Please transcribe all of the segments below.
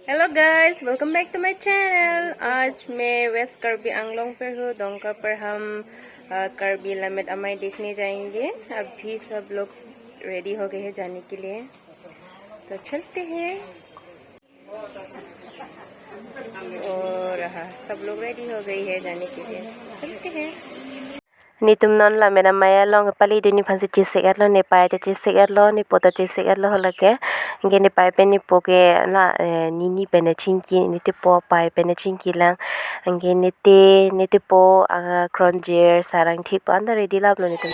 Hello guys, welcome back to my channel. आज मैं वेस्ट कार्बी आंगलोंग पर हूँ। डोंकर पर हम कार्बी लमेट अमाई देखने जाएंगे। अभी सब लोग रेडी हो गए हैं जाने के लिए, तो चलते हैं। और सब लोग रेडी हो गई है जाने के लिए, चलते हैं। Ni tumnon la mena maya long pali duni fansi chisik erlo ni pai te chisik erlo ni poto chisik erlo holake nge ni pai pe ni poke la ni pene chinki ni te po pai pene chinki lang nge ni te po kronjer sarang thik pa anda ready lablo ni tum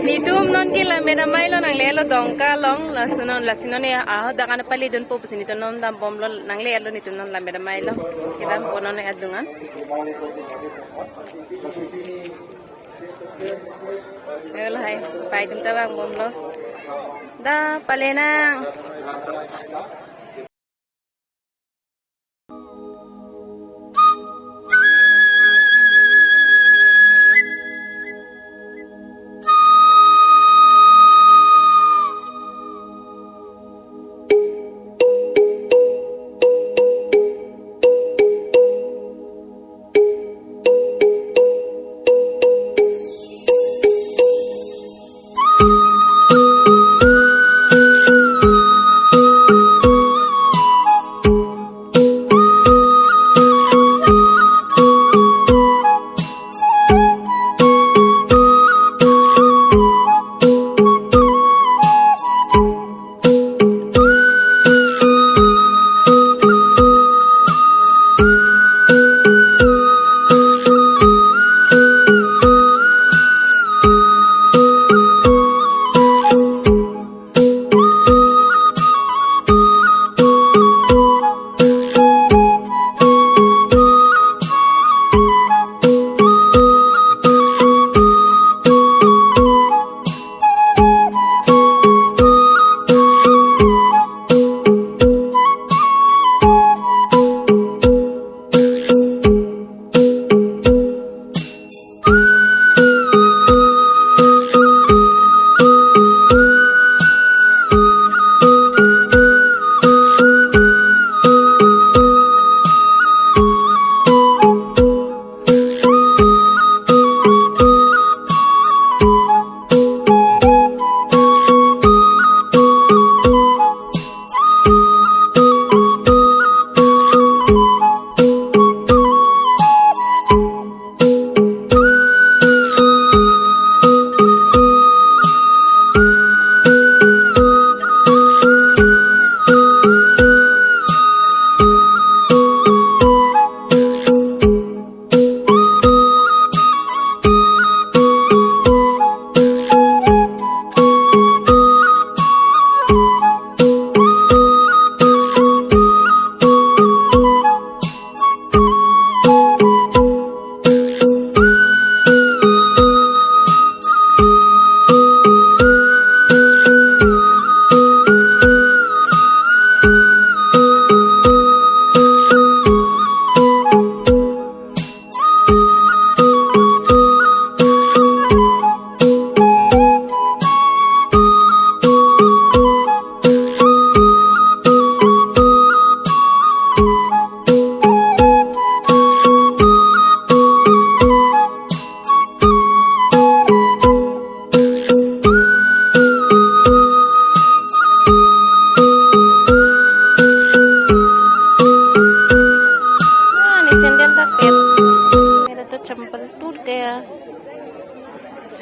Nitum non kila mena mailo nang lelo dongka long la sinon ya dakan pali don po pusin ito non dam bom lo nang lelo nito non la mena mailo kita po non ay adungan. Ayo hai pai dum tabang bom lo da palena.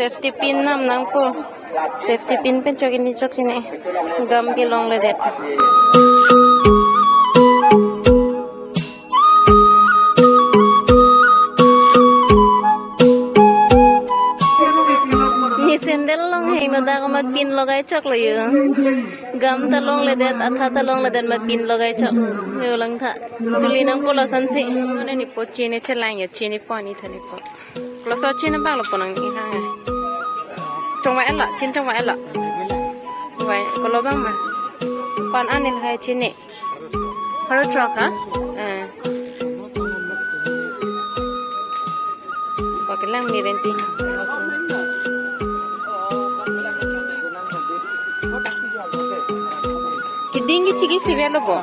Safety pin nam nang po. Safety pin pen chokin ni chok sini. Gam ke long le det. Ni sendal long hang no da ko mat pin logai chok lo yu. Gam ta long le det atha ta long le det mat pin logai chok. Yo lang tha. Suli nang po lo san si. Ne ni po chini chelang ya chini po ni thani po. Lo so chini bang lo po nang ni hang. Trong vải lọ, chín trong vải lọ. Vậy, có lỗ băng mà. Còn ăn thì hay chín nè. Haro truck hả? À. lang ni renti. Kiding gi sibel lo bo.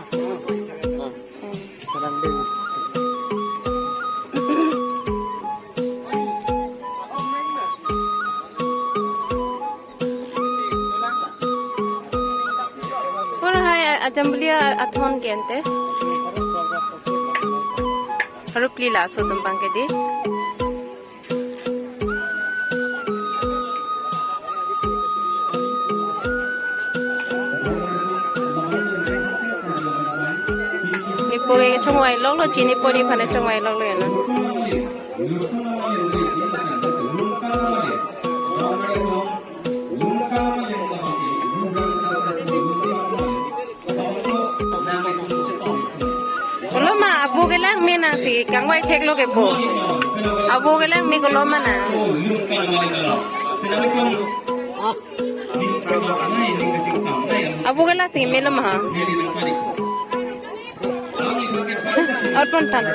Ajambelia athon kente harus lila so tumpang ke di nipo ke chongwai lok lo chini po ni phane chongwai lok lo ya na abu gelang mi na si kang wai thek lo ke bo abu gelang mi ko lo mana abu gelang si mi lo ma और पन tan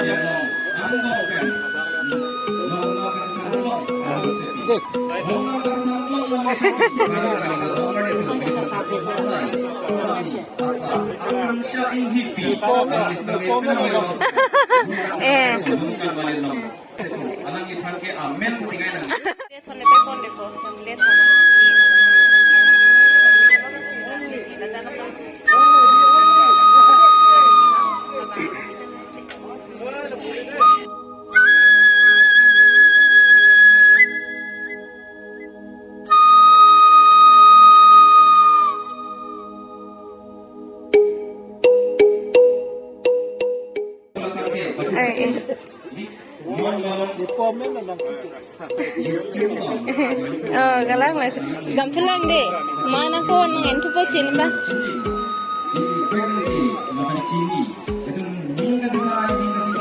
galang mas gampelang deh mana ko nang entu po chin ba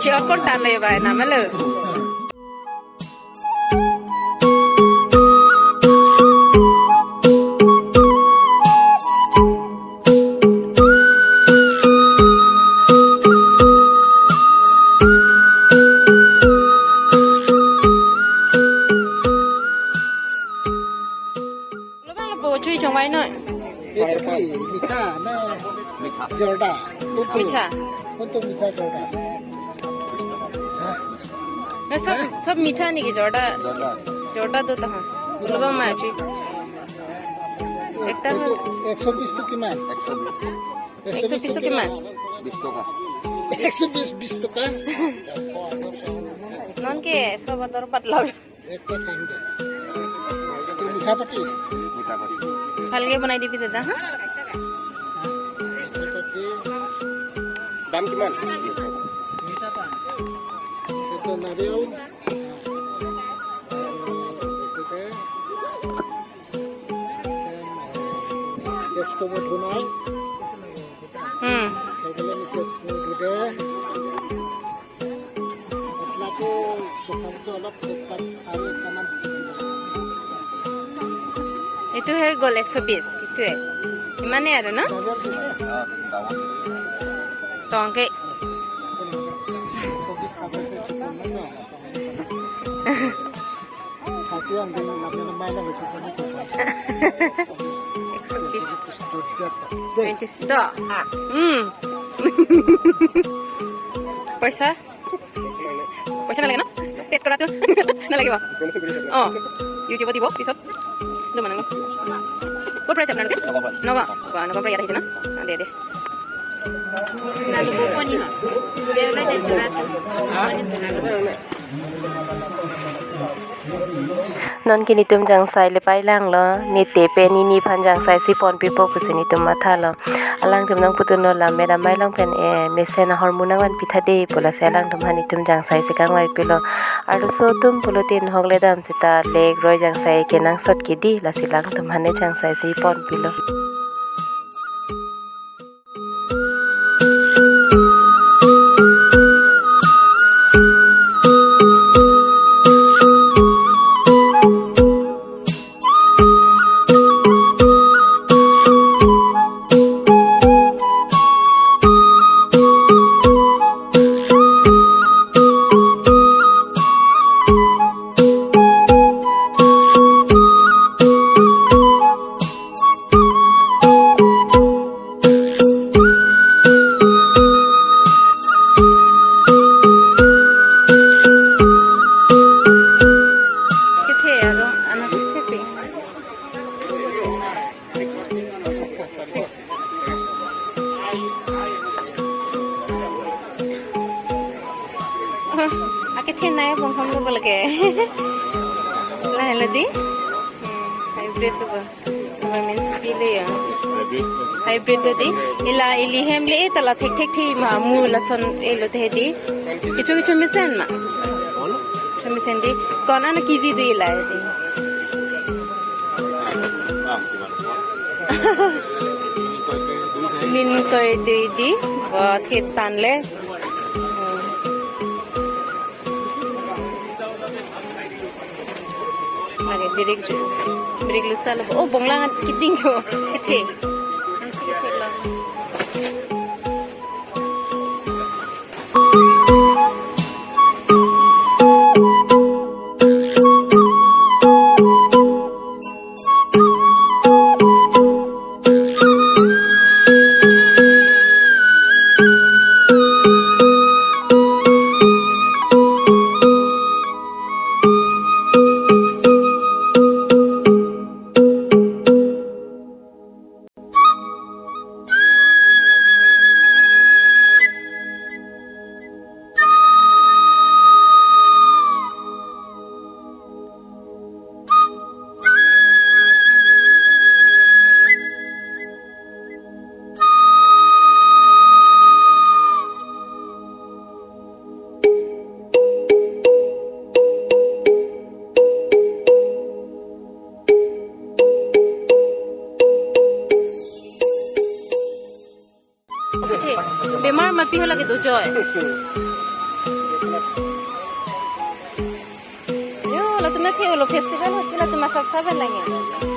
ciapon tan le ba na malo Jorda. Micha. Untuk Micha Jorda. ना सब मीठा नहीं की जोड़ा जोड़ा तो तहाँ लबा माची एक ता 120 तो किमान 120 तो किमान 20 टका 120 टका नॉन के सब अंदर पतला एक तो खाएंगे तो मीठा पट्टी हलके बनाई दी भी देता हाँ दाम किमान itu Nabil itu teh mau tunai kalau ni tes muda setelah tu sukar tu alap tetap harus kanan itu है गोल 120 itu है gimana ya ना तो angke Tapi yang dengan namanya mana macam ni tu. 120 to पैसा पैसा ना लगे ना टेस्ट करा तो ना लगे oh YouTube tibo pisot lo mana lo ko price apna ke noga ko price ada na de de lalu ko ni ha de la de surat non kini tum jang sai le pai lang lo ni te pe ni phan jang sai si pon pi po pu ni tum ma tha lo alang tum nang putun no la me da mai long pen e me se na hormona wan pitha de pola se alang tum hani tum jang sai se kang wai pilo aru so tum pulo tin hogle dam sita leg roi jang sai ke nang sot ki di la silang tum hane jang sai si pon pilo Akit henai bong ham lo balake. Lah heladi. Hybrid lo ba. Apa means pile ya. Hybrid tadi. Ila ili hem le tala thek thek thi ma mu lason elo the di. Kichu misen ma. Misen di. Kona na kizi di ila di. Nin toy di ba thit tan le. Lagi birik lusa lo. Oh bonglang kiting jo. Kete. Bemar mati ho lagi dojoy. Yo, la tu mati lo festival hoti la tu masak saben lagi.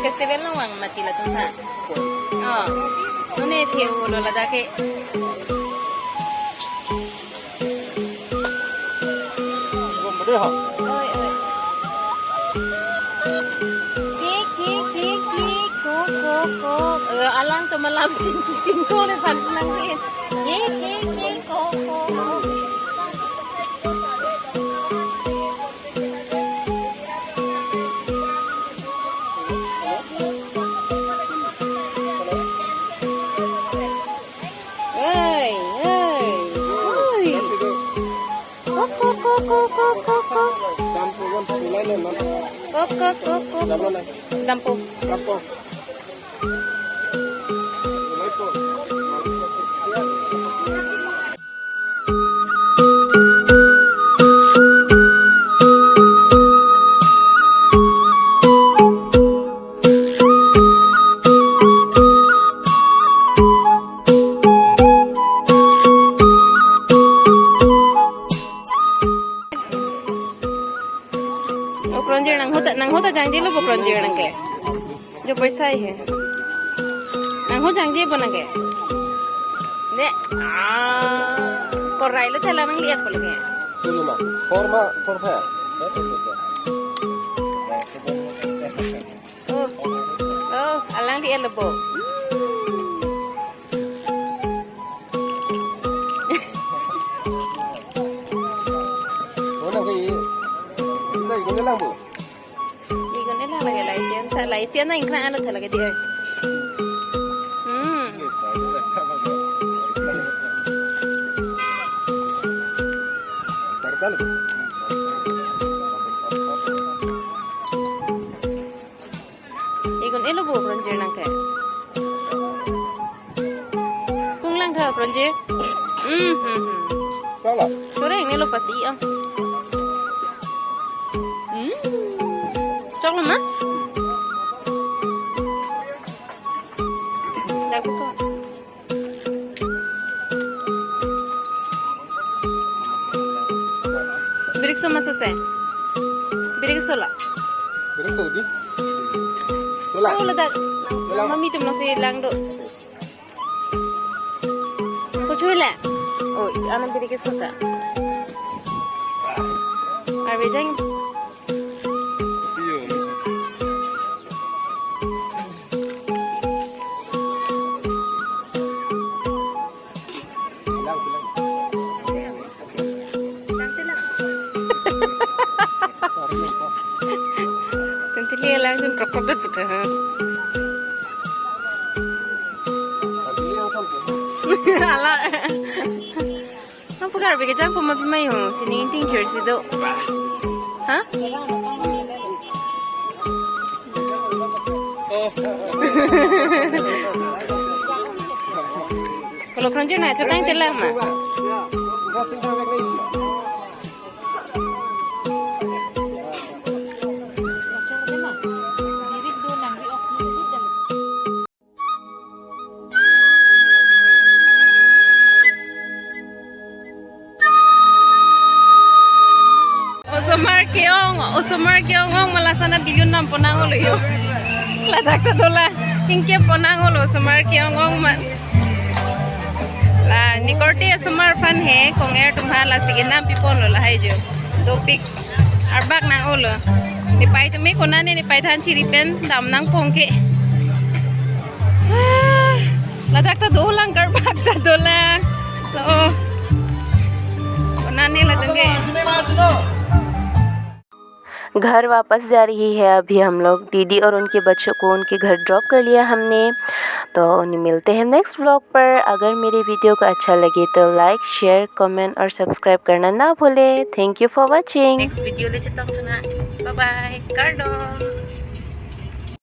Festival no wang mati la tu ha. Oh. Nune thi lo la dake. Boleh ha. Oi oi. Ko. Alang tu malam cincin ko le pan senang ni. Ko. Dampo. Nang hota jang lo bokron je nang ke jo paisa hi hai nang ho jang je bana ke ne korai lo thala nang liat pol ke Tuluma. Forma forma. oh alang liat lo bo Mana ke? Đây có cái làm bộ. Lại xiên anh khá là thật là cái gì ơi. Ikon elo bu pronjir nang ke. Kung lang tha pronjir. Salah. Sore ini lo pasti ah. Chok lama? Dah buka. Birik sama selesai. Birik sola. Birik Saudi. Sola. Oh ledak. Mami tu masih lang do. Kau cuy lah. Oh, anak birik sola. Arbe jang. Dia langsung krokodil betul. Alah. Apa pegar bagi jang puma pimai hong sini ting thir sido. Hah? Kalau keranjang nak tetang telah mah. Osomar keong ong malasana bilyon nam ponang ulo yo. Ladak to dola ingke ponang ulo osomar keong ong man. La nikorte osomar fan he kong air tumha la siginam pipon lo la hai jo. Topik arbak nang ulo. Ni pai to me konane ni pai than chiri pen dam nang pongke. Ladak to dolang garbak to dola. Lo konane la denge. घर वापस जा रही है अभी हम लोग। दीदी और उनके बच्चों को उनके घर ड्रॉप कर लिया हमने। तो उन्हें मिलते हैं नेक्स्ट व्लॉग पर। अगर मेरे वीडियो को अच्छा लगे तो लाइक शेयर कमेंट और सब्सक्राइब करना ना भूले। Thank you for watching. Next video le cetang tuna. Bye bye. Cardo.